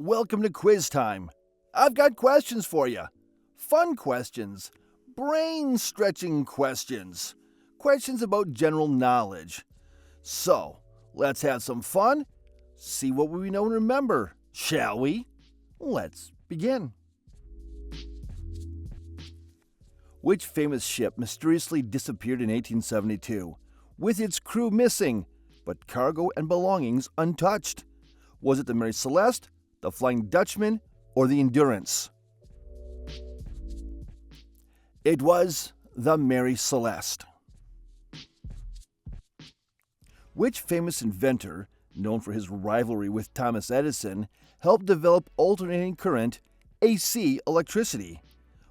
Welcome to quiz time. I've got questions for you. Fun questions, brain-stretching questions, questions about general knowledge. So, let's have some fun, see what we know and remember, shall we? Let's begin. Which famous ship mysteriously disappeared in 1872, with its crew missing, but cargo and belongings untouched? Was it the Mary Celeste, the Flying Dutchman, or the Endurance? It was the Mary Celeste. Which famous inventor, known for his rivalry with Thomas Edison, helped develop alternating current AC electricity?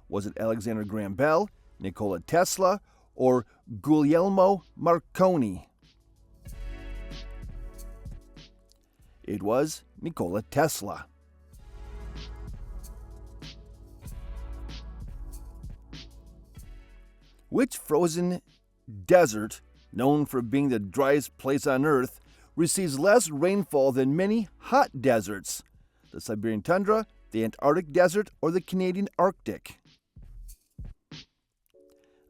Was it Alexander Graham Bell, Nikola Tesla, or Guglielmo Marconi? It was Nikola Tesla. Which frozen desert, known for being the driest place on Earth, receives less rainfall than many hot deserts? The Siberian tundra, the Antarctic desert, or the Canadian Arctic?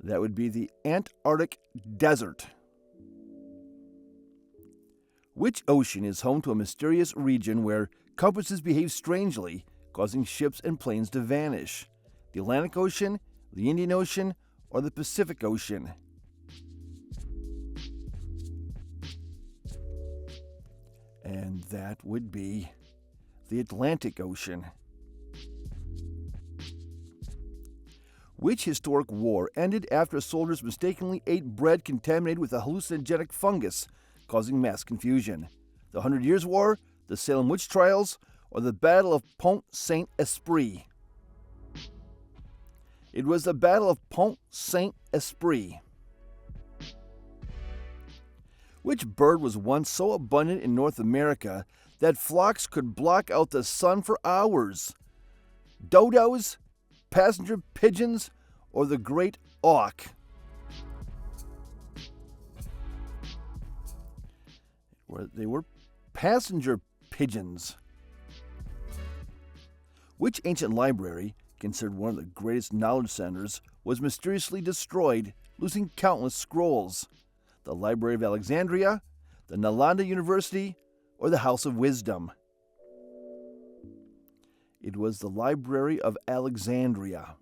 That would be the Antarctic desert. Which ocean is home to a mysterious region where compasses behave strangely, causing ships and planes to vanish? The Atlantic Ocean, the Indian Ocean, or the Pacific Ocean? And that would be the Atlantic Ocean. Which historic war ended after soldiers mistakenly ate bread contaminated with a hallucinogenic fungus, causing mass confusion? The 100 Years' War, the Salem Witch Trials, or the Battle of Pont Saint-Esprit? It was the Battle of Pont Saint-Esprit. Which bird was once so abundant in North America that flocks could block out the sun for hours? Dodos, passenger pigeons, or the great auk? They were passenger pigeons. Which ancient library, considered one of the greatest knowledge centers, was mysteriously destroyed, losing countless scrolls? The Library of Alexandria, the Nalanda University, or the House of Wisdom? It was the Library of Alexandria.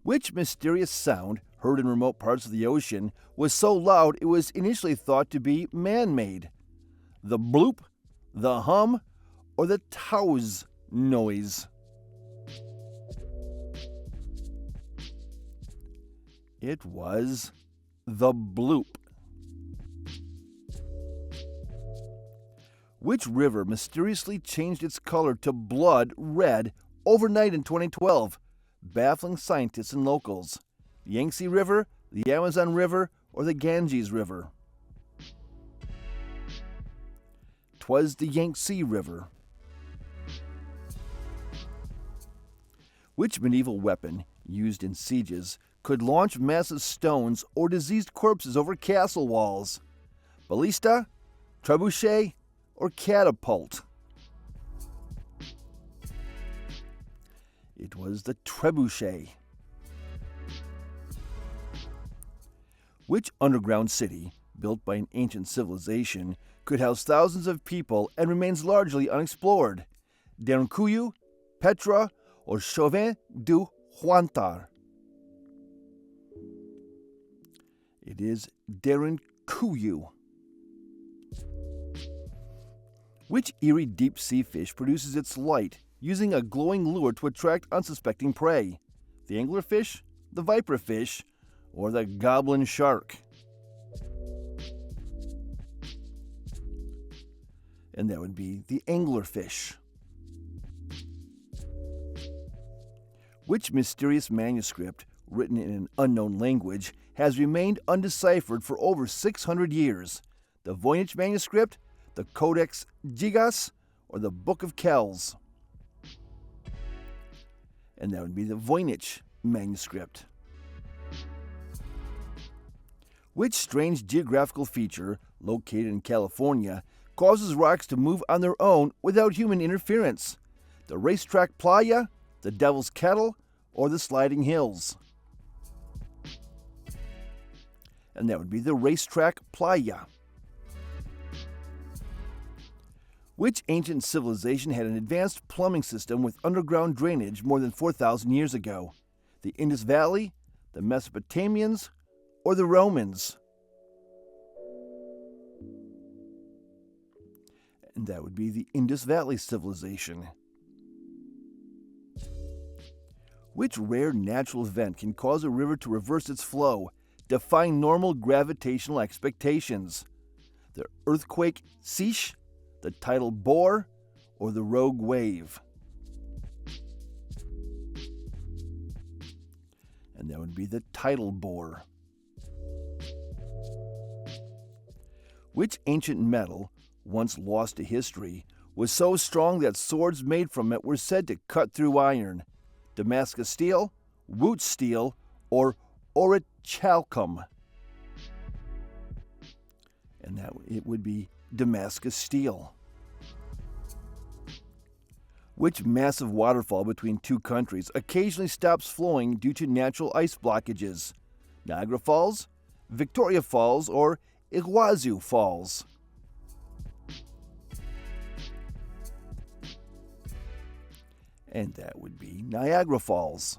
Which mysterious sound, heard in remote parts of the ocean, was so loud it was initially thought to be man-made? The bloop, the hum, or the tows noise? It was the bloop. Which river mysteriously changed its color to blood red overnight in 2012, baffling scientists and locals? The Yangtze River, the Amazon River, or the Ganges River? 'Twas the Yangtze River. Which medieval weapon, used in sieges, could launch massive stones or diseased corpses over castle walls? Ballista, trebuchet, or catapult? It was the trebuchet. Which underground city, built by an ancient civilization, could house thousands of people and remains largely unexplored? Derinkuyu, Petra, or Chauvin du Huantar? It is Derinkuyu. Which eerie deep-sea fish produces its light using a glowing lure to attract unsuspecting prey? The anglerfish, the viperfish, or the goblin shark? And that would be the anglerfish. Which mysterious manuscript, written in an unknown language, has remained undeciphered for over 600 years? The Voynich manuscript, the Codex Gigas, or the Book of Kells? And that would be the Voynich manuscript. Which strange geographical feature, located in California, causes rocks to move on their own without human interference? The racetrack playa, the Devil's Kettle, or the sliding hills? And that would be the racetrack playa. Which ancient civilization had an advanced plumbing system with underground drainage more than 4,000 years ago? The Indus Valley, the Mesopotamians, or the Romans? And that would be the Indus Valley civilization. Which rare natural event can cause a river to reverse its flow, defying normal gravitational expectations? The earthquake Seiche, the tidal bore, or the rogue wave? And that would be the tidal bore. Which ancient metal, once lost to history, was so strong that swords made from it were said to cut through iron? Damascus steel, Wootz steel, or orichalcum? And that it would be Damascus steel. Which massive waterfall between two countries occasionally stops flowing due to natural ice blockages? Niagara Falls, Victoria Falls, or Iguazu Falls? And that would be Niagara Falls.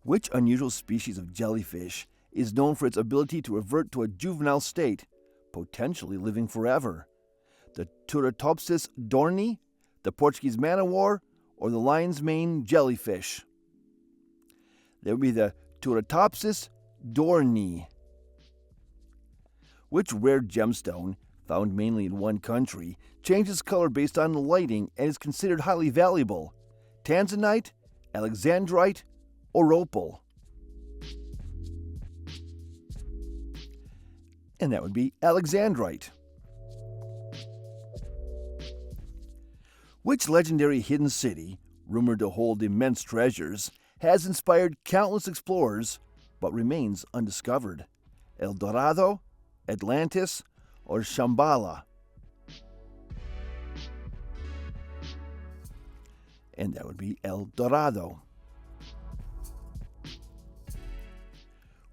Which unusual species of jellyfish is known for its ability to revert to a juvenile state, potentially living forever? The Turritopsis dohrnii, the Portuguese man-o'-war, or the lion's mane jellyfish? That would be the Turritopsis dohrnii. Which rare gemstone, found mainly in one country, changes color based on the lighting and is considered highly valuable? Tanzanite, alexandrite, or opal? And that would be alexandrite. Which legendary hidden city, rumored to hold immense treasures, has inspired countless explorers but remains undiscovered? El Dorado, Atlantis, or Shambhala? And that would be El Dorado.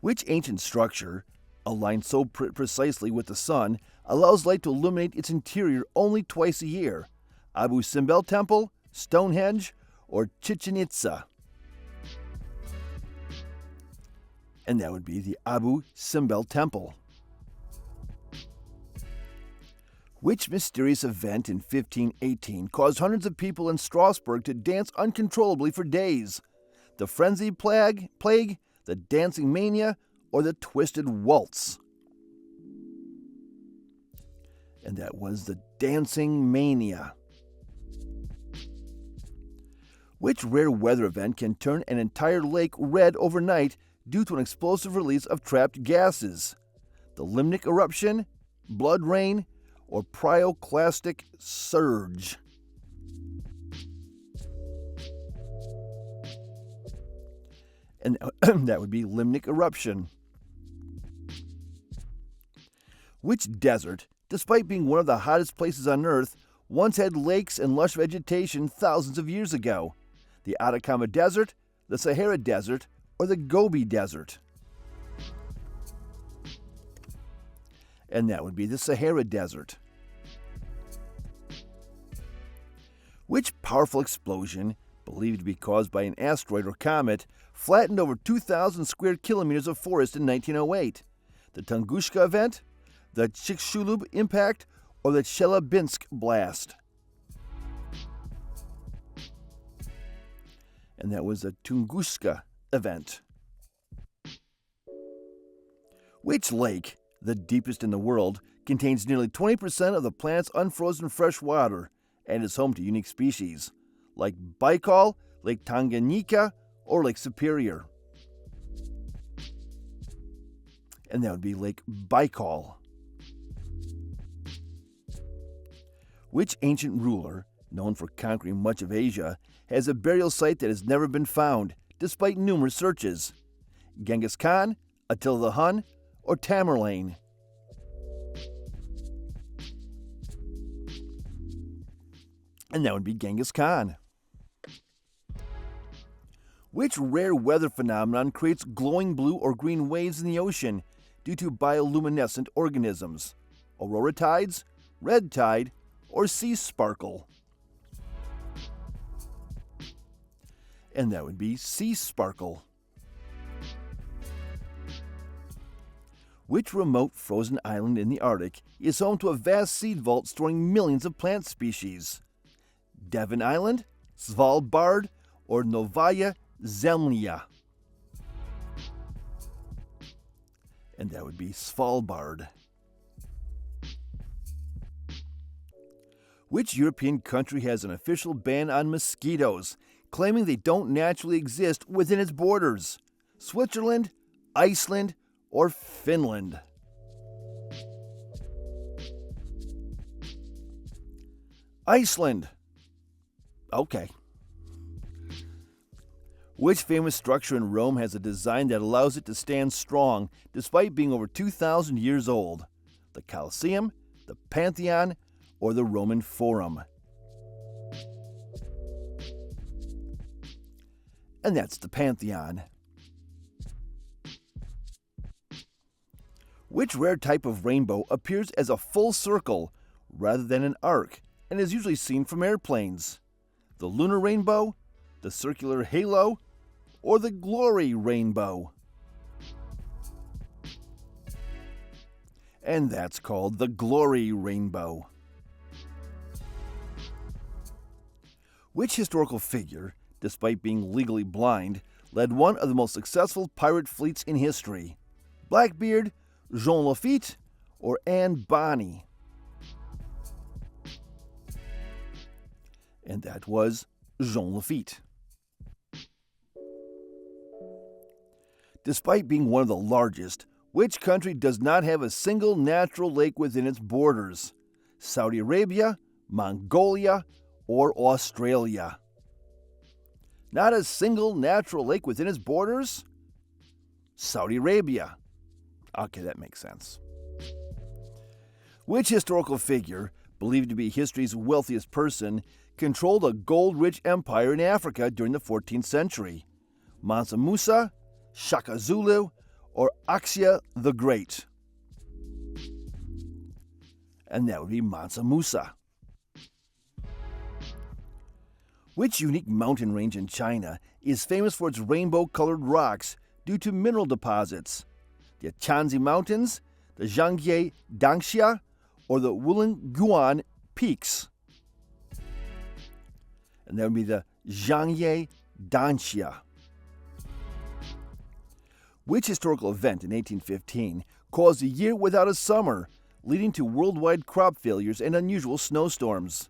Which ancient structure, aligned so precisely with the sun, allows light to illuminate its interior only twice a year? Abu Simbel Temple, Stonehenge, or Chichen Itza? And that would be the Abu Simbel Temple. Which mysterious event in 1518 caused hundreds of people in Strasbourg to dance uncontrollably for days? The frenzied plague, the dancing mania, or the twisted waltz? And that was the dancing mania. Which rare weather event can turn an entire lake red overnight due to an explosive release of trapped gases? The limnic eruption, blood rain, or pyroclastic surge? And that would be limnic eruption. Which desert, despite being one of the hottest places on Earth, once had lakes and lush vegetation thousands of years ago? The Atacama Desert, the Sahara Desert, or the Gobi Desert? And that would be the Sahara Desert. Which powerful explosion, believed to be caused by an asteroid or comet, flattened over 2,000 square kilometers of forest in 1908? The Tunguska event, the Chicxulub impact, or the Chelyabinsk blast? And that was the Tunguska event. Which lake, the deepest in the world, contains nearly 20% of the planet's unfrozen fresh water and is home to unique species, like Baikal, Lake Tanganyika, or Lake Superior? And that would be Lake Baikal. Which ancient ruler, known for conquering much of Asia, has a burial site that has never been found, despite numerous searches? Genghis Khan, Attila the Hun, or Tamerlane? And that would be Genghis Khan. Which rare weather phenomenon creates glowing blue or green waves in the ocean due to bioluminescent organisms? Aurora tides, red tide, or sea sparkle? And that would be sea sparkle. Which remote frozen island in the Arctic is home to a vast seed vault storing millions of plant species? Devon Island, Svalbard, or Novaya Zemlya? And that would be Svalbard. Which European country has an official ban on mosquitoes, claiming they don't naturally exist within its borders? Switzerland, Iceland, or Finland? Iceland. Okay. Which famous structure in Rome has a design that allows it to stand strong despite being over 2,000 years old? The Colosseum, the Pantheon, or the Roman Forum? And that's the Pantheon. Which rare type of rainbow appears as a full circle rather than an arc and is usually seen from airplanes? The lunar rainbow, the circular halo, or the glory rainbow? And that's called the glory rainbow. Which historical figure, despite being legally blind, led one of the most successful pirate fleets in history? Blackbeard, Jean Lafitte, or Anne Bonny? And that was Jean Lafitte. Despite being one of the largest, which country does not have a single natural lake within its borders? Saudi Arabia, Mongolia, or Australia? Not a single natural lake within its borders? Saudi Arabia. Okay, that makes sense. Which historical figure, believed to be history's wealthiest person, controlled a gold-rich empire in Africa during the 14th century? Mansa Musa, Shaka Zulu, or Axia the Great? And that would be Mansa Musa. Which unique mountain range in China is famous for its rainbow-colored rocks due to mineral deposits? The Chanzi Mountains, the Zhangye Dangxia, or the Wulinguan Peaks? And that would be the Zhangye Dangxia. Which historical event in 1815 caused a year without a summer, leading to worldwide crop failures and unusual snowstorms?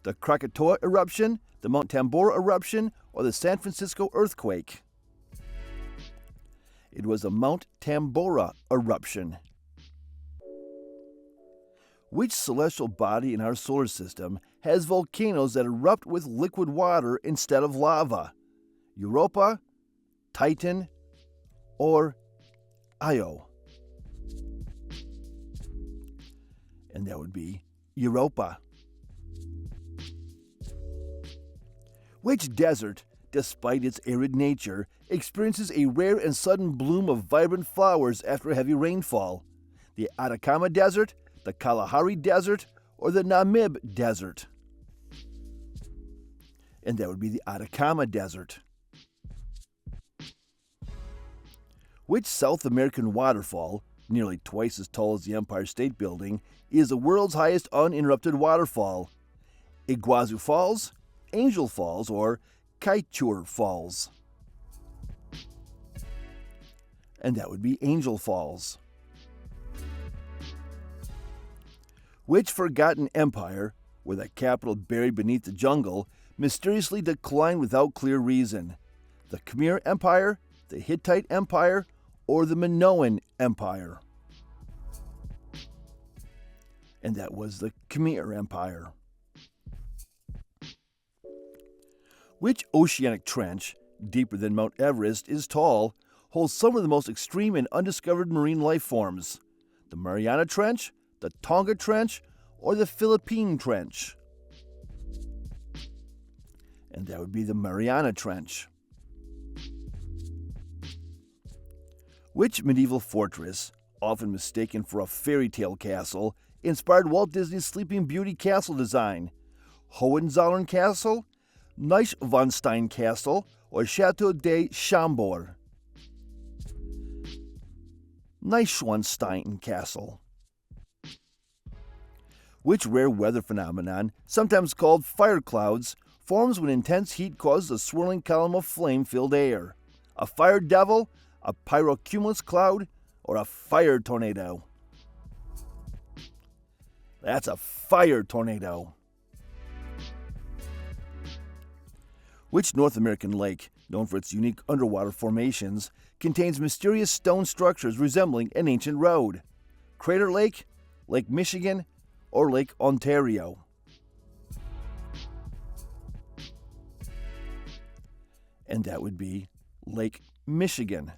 The Krakatoa eruption, the Mount Tambora eruption, or the San Francisco earthquake? It was the Mount Tambora eruption. Which celestial body in our solar system has volcanoes that erupt with liquid water instead of lava? Europa, Titan, or Io? And that would be Europa. Which desert, despite its arid nature, experiences a rare and sudden bloom of vibrant flowers after heavy rainfall? The Atacama Desert, the Kalahari Desert, or the Namib Desert? And that would be the Atacama Desert. Which South American waterfall, nearly twice as tall as the Empire State Building, is the world's highest uninterrupted waterfall? Iguazu Falls, Angel Falls, or Kaichur Falls? And that would be Angel Falls. Which forgotten empire, where the capital buried beneath the jungle, mysteriously declined without clear reason? The Khmer Empire, the Hittite Empire, or the Minoan Empire? And that was the Khmer Empire. Which oceanic trench, deeper than Mount Everest, is tall, holds some of the most extreme and undiscovered marine life forms? The Mariana Trench, the Tonga Trench, or the Philippine Trench? And that would be the Mariana Trench. Which medieval fortress, often mistaken for a fairy tale castle, inspired Walt Disney's Sleeping Beauty castle design? Hohenzollern Castle, Neuschwanstein Castle, or Chateau de Chambord? Neuschwanstein Castle. Which rare weather phenomenon, sometimes called fire clouds, forms when intense heat causes a swirling column of flame-filled air? A fire devil, a pyrocumulus cloud, or a fire tornado? That's a fire tornado. Which North American lake, known for its unique underwater formations, contains mysterious stone structures resembling an ancient road? Crater Lake, Lake Michigan, or Lake Ontario? And that would be Lake Michigan.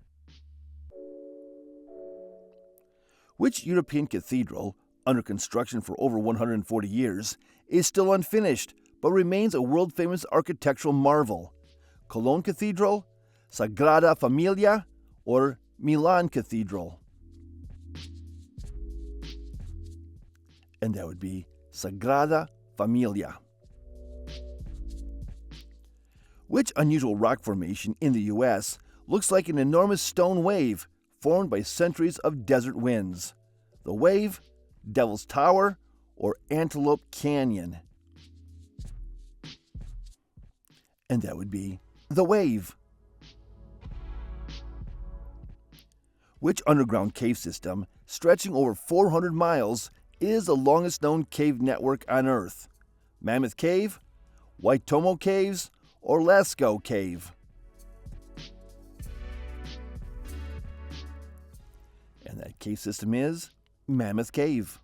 Which European cathedral, under construction for over 140 years, is still unfinished but remains a world-famous architectural marvel? Cologne Cathedral, Sagrada Familia, or Milan Cathedral? And that would be Sagrada Familia. Which unusual rock formation in the U.S. looks like an enormous stone wave formed by centuries of desert winds? The Wave, Devil's Tower, or Antelope Canyon? And that would be the Wave. Which underground cave system, stretching over 400 miles, is the longest known cave network on Earth? Mammoth Cave, Waitomo Caves, or Lascaux Cave? And that cave system is Mammoth Cave.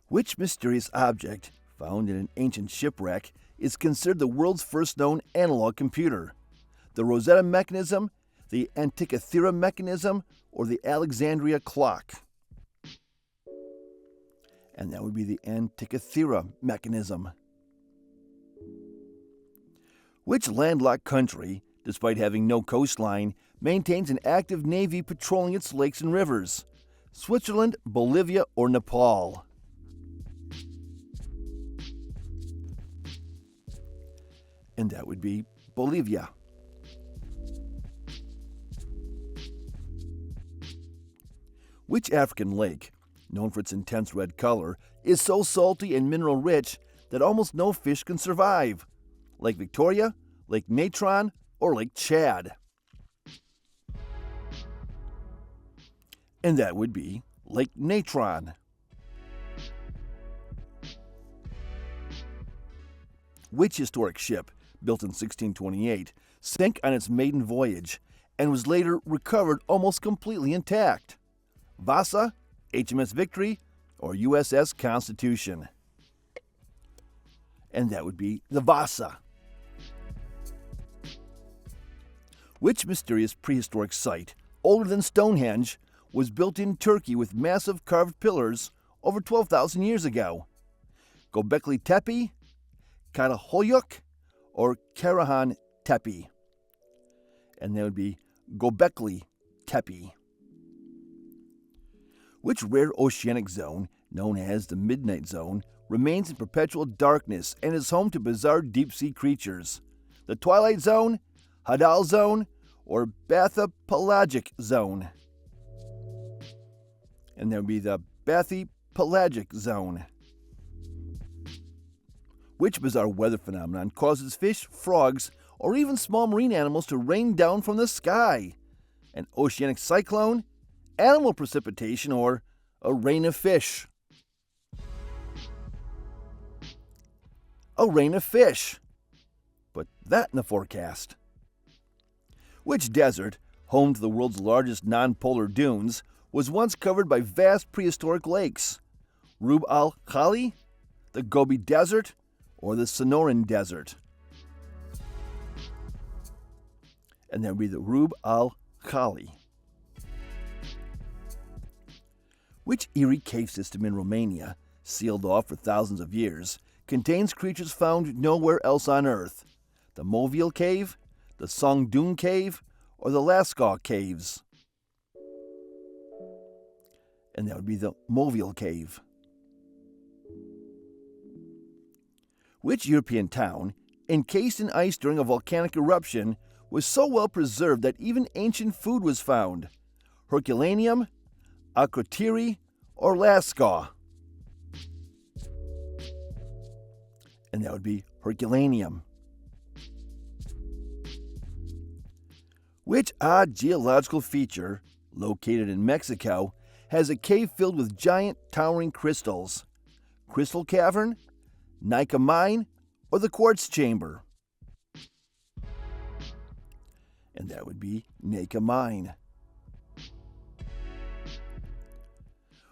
Which mysterious object, found in an ancient shipwreck, is considered the world's first known analog computer? The Rosetta mechanism, the Antikythera mechanism, or the Alexandria clock? And that would be the Antikythera mechanism. Which landlocked country, despite having no coastline, maintains an active navy patrolling its lakes and rivers? Switzerland, Bolivia, or Nepal? And that would be Bolivia. Which African lake, known for its intense red color, is so salty and mineral rich that almost no fish can survive? Lake Victoria, Lake Natron, or Lake Chad? And that would be Lake Natron. Which historic ship, built in 1628, sank on its maiden voyage and was later recovered almost completely intact? Vasa, HMS Victory, or USS Constitution? And that would be the Vasa. Which mysterious prehistoric site, older than Stonehenge, was built in Turkey with massive carved pillars over 12,000 years ago? Göbekli Tepe, Karahoyuk, or Karahan Tepe? And that would be Göbekli Tepe. Which rare oceanic zone, known as the Midnight Zone, remains in perpetual darkness and is home to bizarre deep-sea creatures? The Twilight Zone, Hadal Zone, or Bathypelagic Zone? And that would be the Bathypelagic Zone. Which bizarre weather phenomenon causes fish, frogs, or even small marine animals to rain down from the sky? An oceanic cyclone, animal precipitation, or a rain of fish? A rain of fish. Put that in the forecast. Which desert, home to the world's largest non-polar dunes, was once covered by vast prehistoric lakes? Rub al-Khali, the Gobi Desert, or the Sonoran Desert? And that would be the Rub al-Khali. Which eerie cave system in Romania, sealed off for thousands of years, contains creatures found nowhere else on Earth? The Mobile Cave, the Songdoon Cave, or the Lascaux Caves? And that would be the Mobile Cave. Which European town, encased in ice during a volcanic eruption, was so well preserved that even ancient food was found? Herculaneum, Akrotiri, or Lascaux? And that would be Herculaneum. Which odd geological feature, located in Mexico, has a cave filled with giant towering crystals? Crystal Cavern, Nika Mine, or the Quartz Chamber? And that would be Nika Mine.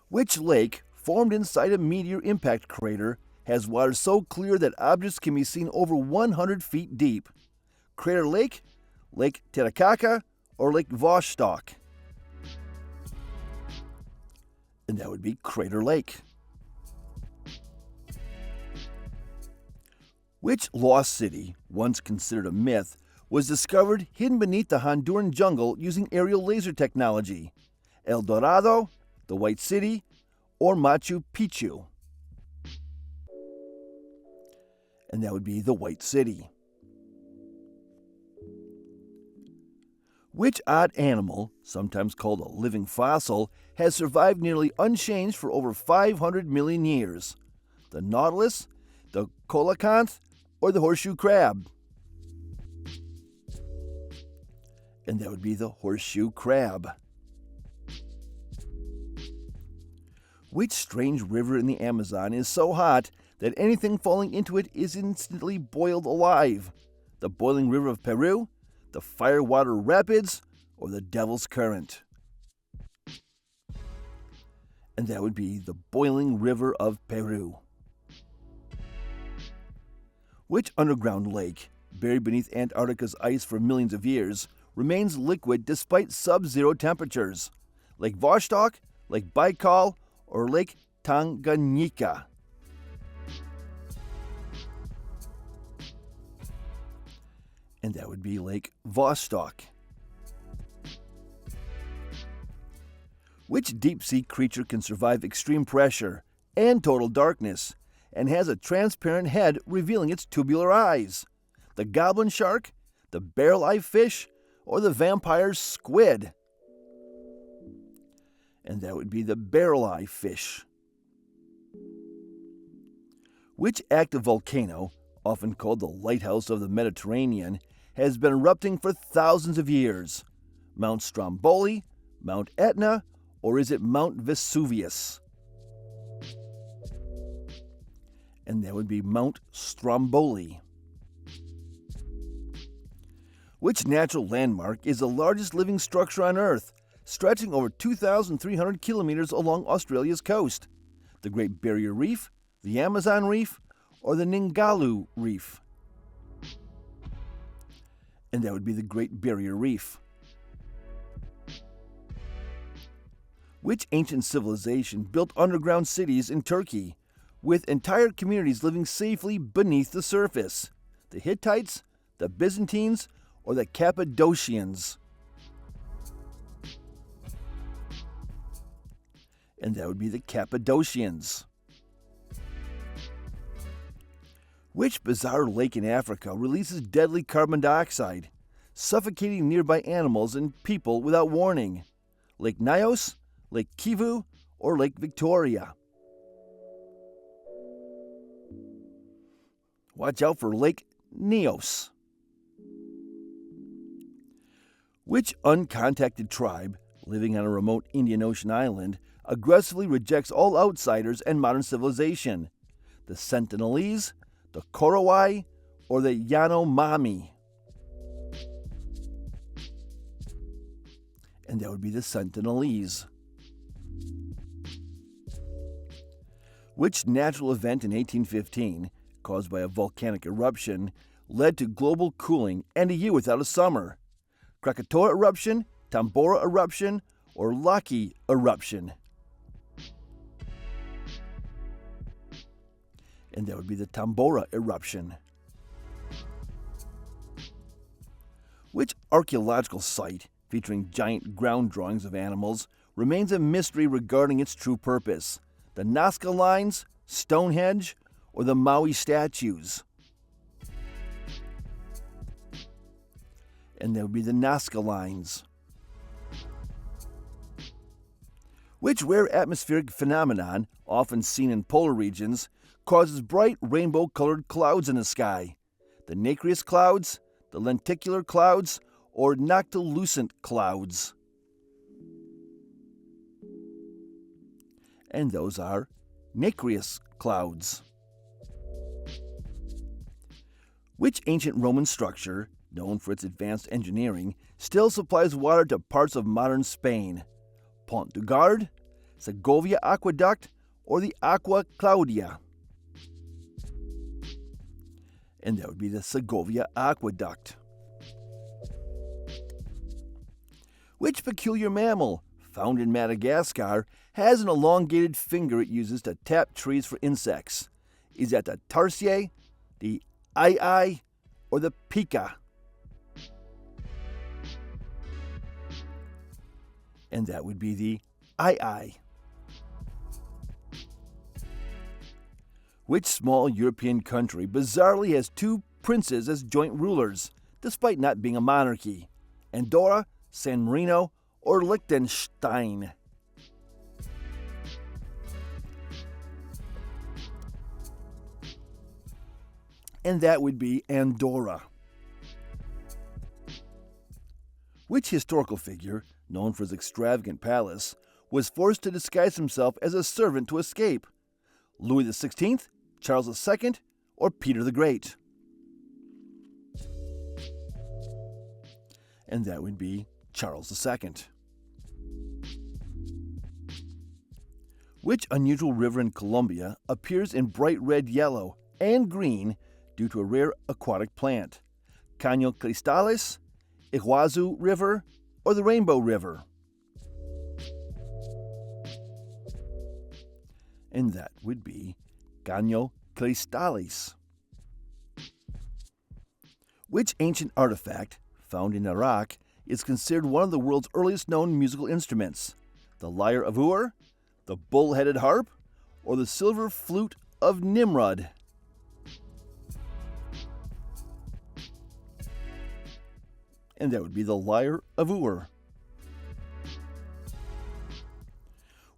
Which lake, formed inside a meteor impact crater, has water so clear that objects can be seen over 100 feet deep? Crater Lake, Lake Titicaca, or Lake Vostok? And that would be Crater Lake. Which lost city, once considered a myth, was discovered hidden beneath the Honduran jungle using aerial laser technology? El Dorado, the White City, or Machu Picchu? And that would be the White City. Which odd animal, sometimes called a living fossil, has survived nearly unchanged for over 500 million years? The nautilus, the coelacanth, or the horseshoe crab? And that would be the horseshoe crab. Which strange river in the Amazon is so hot that anything falling into it is instantly boiled alive? The boiling river of Peru, the firewater rapids, or the Devil's Current? And that would be the boiling river of Peru. Which underground lake, buried beneath Antarctica's ice for millions of years, remains liquid despite sub-zero temperatures? Lake Vostok, Lake Baikal, or Lake Tanganyika? And that would be Lake Vostok. Which deep-sea creature can survive extreme pressure and total darkness and has a transparent head revealing its tubular eyes? The goblin shark, the barrel-eye fish, or the vampire squid? And that would be the barrel-eye fish. Which active volcano, often called the lighthouse of the Mediterranean, has been erupting for thousands of years? Mount Stromboli, Mount Etna, or is it Mount Vesuvius? And that would be Mount Stromboli. Which natural landmark is the largest living structure on Earth, stretching over 2,300 kilometers along Australia's coast? The Great Barrier Reef, the Amazon Reef, or the Ningaloo Reef? And that would be the Great Barrier Reef. Which ancient civilization built underground cities in Turkey, with entire communities living safely beneath the surface? The Hittites, the Byzantines, or the Cappadocians? And that would be the Cappadocians. Which bizarre lake in Africa releases deadly carbon dioxide, suffocating nearby animals and people without warning? Lake Nyos, Lake Kivu, or Lake Victoria? Watch out for Lake Nyos. Which uncontacted tribe, living on a remote Indian Ocean island, aggressively rejects all outsiders and modern civilization? The Sentinelese, the Korowai, or the Yanomami? And that would be the Sentinelese. Which natural event in 1815, caused by a volcanic eruption, led to global cooling and a year without a summer? Krakatoa eruption, Tambora eruption, or Laki eruption? And that would be the Tambora eruption. Which archaeological site featuring giant ground drawings of animals remains a mystery regarding its true purpose? The Nazca Lines, Stonehenge, or the Maui statues? And that would be the Nazca Lines. Which rare atmospheric phenomenon, often seen in polar regions, causes bright rainbow-colored clouds in the sky? The nacreous clouds, the lenticular clouds, or noctilucent clouds? And those are nacreous clouds. Which ancient Roman structure, known for its advanced engineering, still supplies water to parts of modern Spain? Pont du Gard, Segovia Aqueduct, or the Aqua Claudia? And that would be the Segovia Aqueduct. Which peculiar mammal, found in Madagascar, has an elongated finger it uses to tap trees for insects? Is that the tarsier, the ai, or the pika? And that would be the ai. Which small European country bizarrely has two princes as joint rulers, despite not being a monarchy? Andorra, San Marino, or Liechtenstein? And that would be Andorra. Which historical figure, known for his extravagant palace, was forced to disguise himself as a servant to escape? Louis XVI, Charles II, or Peter the Great? And that would be Charles II. Which unusual river in Colombia appears in bright red, yellow, and green due to a rare aquatic plant? Caño Cristales, Iguazu River, or the Rainbow River? And that would be Caño Cristales. Which ancient artifact, found in Iraq, is considered one of the world's earliest known musical instruments? The lyre of Ur, the bull-headed harp, or the silver flute of Nimrod? And that would be the lyre of Ur.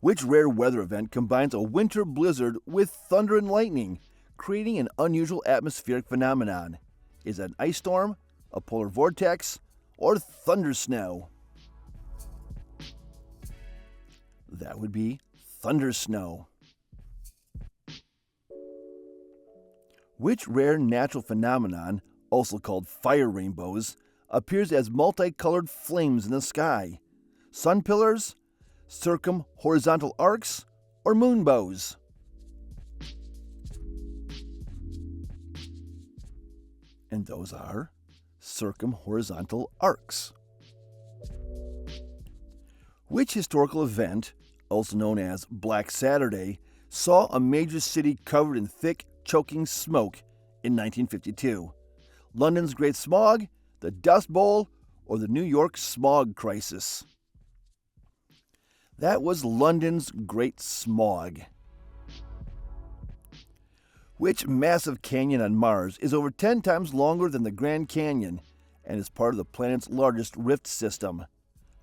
Which rare weather event combines a winter blizzard with thunder and lightning, creating an unusual atmospheric phenomenon? Is it an ice storm, a polar vortex, or thundersnow? That would be thundersnow. Which rare natural phenomenon, also called fire rainbows, appears as multicolored flames in the sky? Sun pillars, circumhorizontal arcs, or moonbows? And those are circumhorizontal arcs. Which historical event, also known as Black Saturday, saw a major city covered in thick, choking smoke in 1952? London's Great Smog, the Dust Bowl, or the New York Smog Crisis? That was London's Great Smog. Which massive canyon on Mars is over 10 times longer than the Grand Canyon and is part of the planet's largest rift system?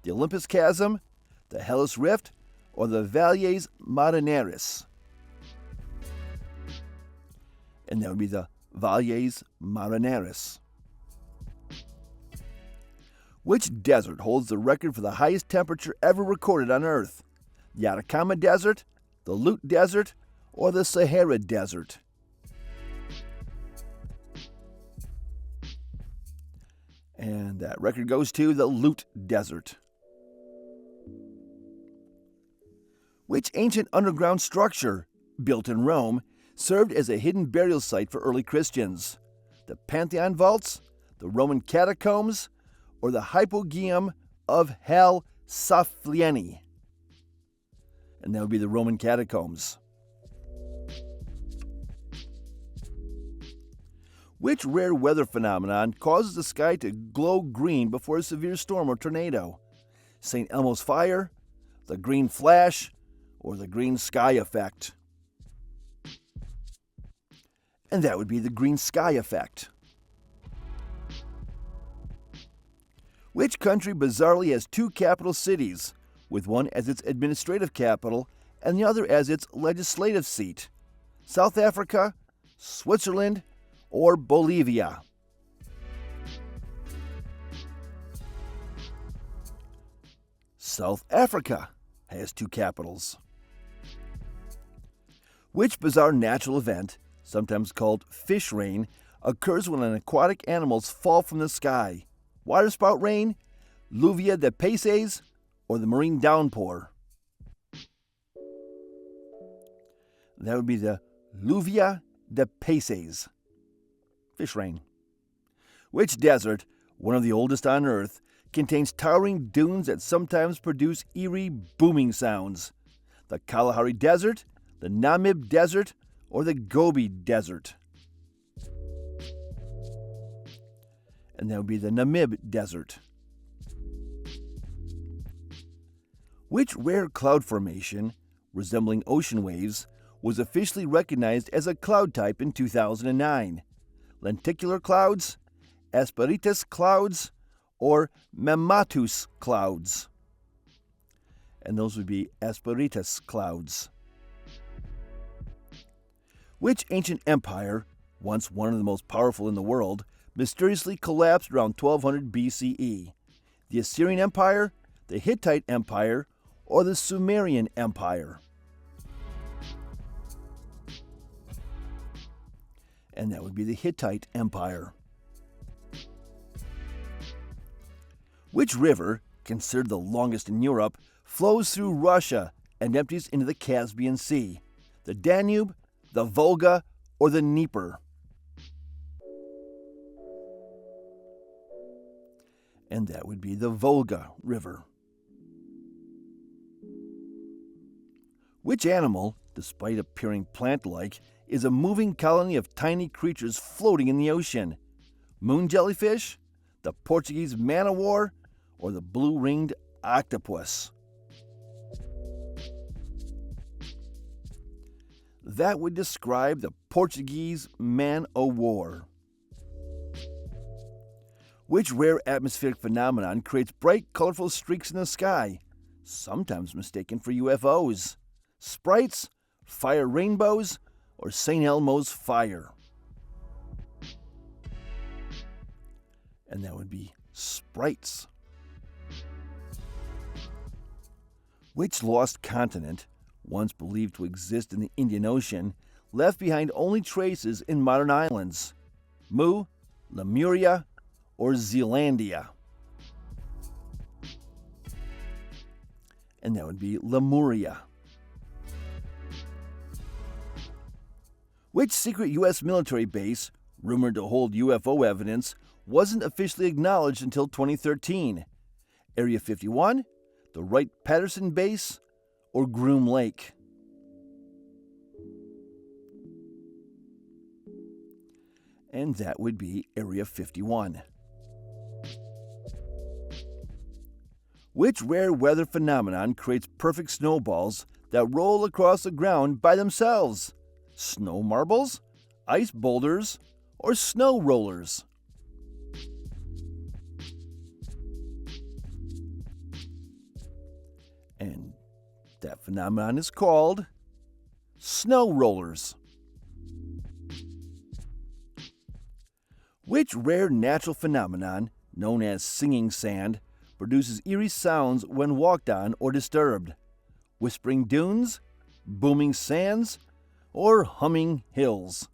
The Olympus Chasm, the Hellas Rift, or the Valles Marineris? And that would be the Valles Marineris. Which desert holds the record for the highest temperature ever recorded on Earth? The Atacama Desert, the Lut Desert, or the Sahara Desert? And that record goes to the Lut Desert. Which ancient underground structure, built in Rome, served as a hidden burial site for early Christians? The Pantheon Vaults, the Roman Catacombs, or the Hypogeum of Hal Saflieni? And that would be the Roman Catacombs. Which rare weather phenomenon causes the sky to glow green before a severe storm or tornado? St. Elmo's fire, the green flash, or the green sky effect? And that would be the green sky effect. Which country bizarrely has two capital cities, with one as its administrative capital and the other as its legislative seat? South Africa, Switzerland, or Bolivia? South Africa has two capitals. Which bizarre natural event, sometimes called fish rain, occurs when aquatic animals fall from the sky? Waterspout rain, lluvia de peces, or the marine downpour? That would be the lluvia de peces, fish rain. Which desert, one of the oldest on Earth, contains towering dunes that sometimes produce eerie booming sounds? The Kalahari Desert, the Namib Desert, or the Gobi Desert? And that would be the Namib Desert. Which rare cloud formation, resembling ocean waves, was officially recognized as a cloud type in 2009? Lenticular clouds, asperitas clouds, or mammatus clouds? And those would be asperitas clouds. Which ancient empire, once one of the most powerful in the world, mysteriously collapsed around 1200 BCE? The Assyrian Empire, the Hittite Empire, or the Sumerian Empire? And that would be the Hittite Empire. Which river, considered the longest in Europe, flows through Russia and empties into the Caspian Sea? The Danube, the Volga, or the Dnieper? And that would be the Volga River. Which animal, despite appearing plant-like, is a moving colony of tiny creatures floating in the ocean? Moon jellyfish, the Portuguese man-o-war, or the blue-ringed octopus? That would describe the Portuguese man-o-war. Which rare atmospheric phenomenon creates bright, colorful streaks in the sky, sometimes mistaken for UFOs? Sprites, fire rainbows, or St. Elmo's fire? And that would be sprites. Which lost continent, once believed to exist in the Indian Ocean, left behind only traces in modern islands? Mu, Lemuria, or Zealandia? And that would be Lemuria. Which secret U.S. military base, rumored to hold UFO evidence, wasn't officially acknowledged until 2013? Area 51, the Wright-Patterson Base, or Groom Lake? And that would be Area 51. Which rare weather phenomenon creates perfect snowballs that roll across the ground by themselves? Snow marbles, ice boulders, or snow rollers? And that phenomenon is called snow rollers. Which rare natural phenomenon, known as singing sand, produces eerie sounds when walked on or disturbed? Whispering dunes, booming sands, or humming hills?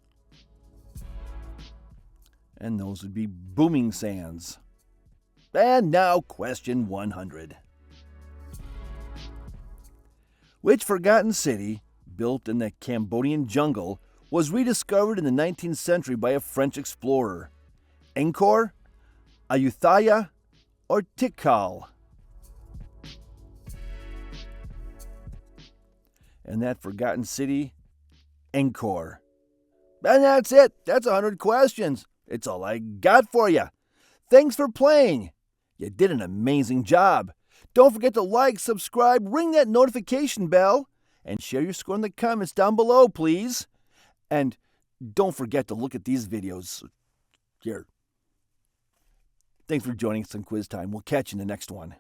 And those would be booming sands. And now question 100. Which forgotten city, built in the Cambodian jungle, was rediscovered in the 19th century by a French explorer? Angkor, Ayutthaya, or Tikal? And that forgotten city, Angkor. And that's it. That's 100 questions. It's all I got for you. Thanks for playing. You did an amazing job. Don't forget to like, subscribe, ring that notification bell, and share your score in the comments down below, please. And don't forget to look at these videos here. Thanks for joining us on Quiz Time. We'll catch you in the next one.